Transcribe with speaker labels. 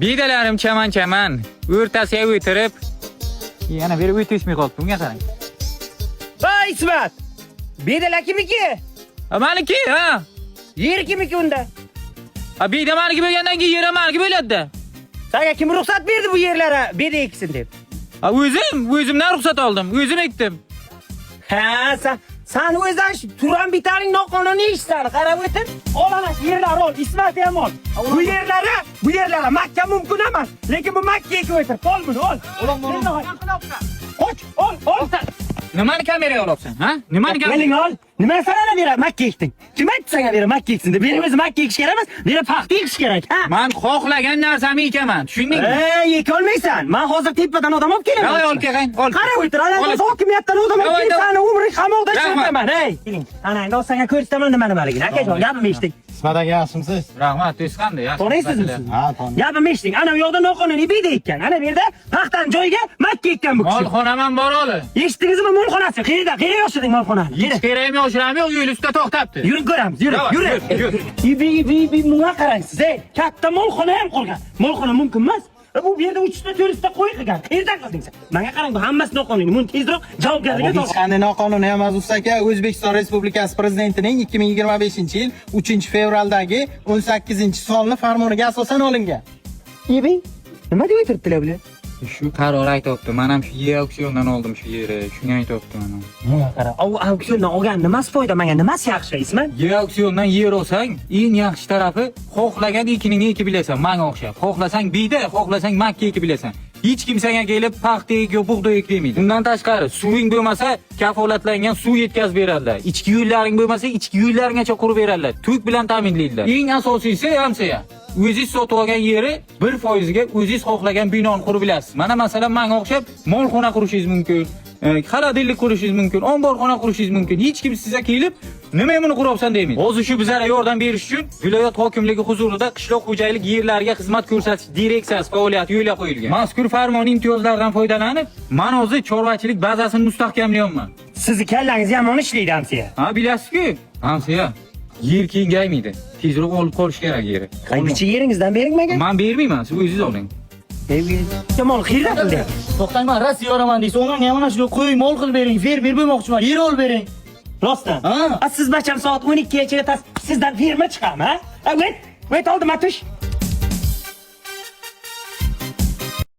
Speaker 1: Bidalarim chaman. O'rtasiga o'tirib, yana bir o'tishmay qoldi. Bunga qarang.
Speaker 2: Voy İsmat. Bedalar kimiki?
Speaker 1: Meniki, ha?
Speaker 2: Yer kimiki unda?
Speaker 1: Beda meniki bo'lgandan keyin yer meniki bo'ladi-da.
Speaker 2: Senga kim ruxsat berdi bu yerlara beda eksin deb?
Speaker 1: O'zimdan ruxsat oldim. O'zim ekdim.
Speaker 2: Ha, sen o'zing turan bitaning noqonuniy ishlarni qarab o'tir. Ol ana shu yerlarni ol, İsmat ham ol. Bu yerlara Makka mumkin emas, lekin bu Makkaga o'tir. Ol buni, ol. Qoch, ol.
Speaker 1: Nimani kameraga olyapsan, ha? Nimani kameraga?
Speaker 2: Mening ol. Nima sanana bera Makka ekding? Kim aytdi senga bera Makka eksin deb? Beri o'zi Makka ekish kerak emas, beri paxta ekish kerak, ha?
Speaker 1: Men xohlagan narsamni ekaman, tushundingmi?
Speaker 2: Eka olmaysan. Men hozir tepadan odam olib kelaman.
Speaker 1: Voy, ol kelgan, ol.
Speaker 2: Qara o'tir, ana hokimiyatdan odam olib kelsani umring qamoqda ishlataman. Hey, keling. Ana endi senga ko'rsataman nimaligini. Akajon, gapimni eshiting.
Speaker 3: İsmat aka yaxshimisiz?
Speaker 1: Rahmat, do'stqanda, yaxshi.
Speaker 2: To'g'risizmi?
Speaker 3: Ha, to'g'ri.
Speaker 2: Gapimni eshiting. Ana bu yoqda noqonuniy beda ekkan. Ana bu yerda paxtani joyiga Makka ekkan bu kishi.
Speaker 1: Molxonaman bor oli.
Speaker 2: Eshitdingizmi molxonasi? Qayerda yoshiding molxonani?
Speaker 1: Hech kerakmi, yoshirami yo'q, yo'l ustida to'xtabdi.
Speaker 2: Yuring ko'ramiz, yuring. Ibi bunga qarangsiz, ey. Katta molxona ham qolgan. Molxona mumkin emas. Bu yerda 3 ta 4 ta qo'y qilgan. Qayerdan qilding sen? Menga qarang, bu hammasi noqonuniy. Buni tezroq javobgarlikka
Speaker 3: Hech qanday noqonuniy emas aka. O'zbekiston Respublikasi Prezidentining 2025-yil 3-fevraldagi 18-sonli farmoniga asosan olingan.
Speaker 2: Ibi, nima deb o'tiribdilar bular?
Speaker 1: Shu qaror aytibdi. Men ham shu yer auksiondan oldim shu yerni. Shuni aytibdi mana.
Speaker 2: Nima qara, auksiondan olgan nimasi foyda menga? Nimasi yaxshi, Ismat?
Speaker 1: Yer auksiondan yer olsang, eng yaxshi tarafi xohlagan ekiningni ekib bilasan, menga o'xshab. Xohlasang bida, xohlasang makka ekib bilasan. Hech kim senga kelib paxta ek, bug'doy ek demaydi. Undan tashqari, suving bo'lmasa, kafolatlangan suv yetkazib beradilar. Ichki yo'llaring bo'lmasa, ichki yo'llaringgacha qurib beradilar. Tuk bilan ta'minlaydilar. Eng asosiysi hamsa. O'zingiz sotib olgan yeri 1% ga o'zingiz xohlagan binoni qurib bilasiz. Mana masalan, menga o'xshab molxona qurishingiz mumkin. Xaladillik qurishingiz mumkin, omborxona qurishingiz mumkin. Hech kim sizga kelib, "Nima buni quryapsan?" demaydi. Hozir shu bizlarga yordam berish uchun viloyat hokimligi huzurida qishloq xo'jalik yerlariga xizmat ko'rsatish direksiyasi faoliyati yo'lga qo'yilgan. Mazkur farmon imtiyozlaridan foydalanib, men hozir chorvachilik bazasini mustahkamlayapman.
Speaker 2: Sizni kallangiz yomon ishlaydi hamsiya.
Speaker 1: Ha, bilasizku? Hamsiya. Yer kengaymaydi. Tezroq olib qolish kerak yeri.
Speaker 2: Qaysi yeringizddan bering menga?
Speaker 1: Men bermayman, siz o'zingiz oling.
Speaker 2: Jamol xiyra qildi.
Speaker 4: To'xtang, men Rossiya yoraman deysiz. O'g'limga mana shu qo'y mol qilib bering, fermer bo'lmoqchiman. Yer olib bering.
Speaker 2: Rostdan.
Speaker 4: Ha?
Speaker 2: Siz bacham soat 12 gacha sizdan ferma chiqami, ha? Vet oldim atush.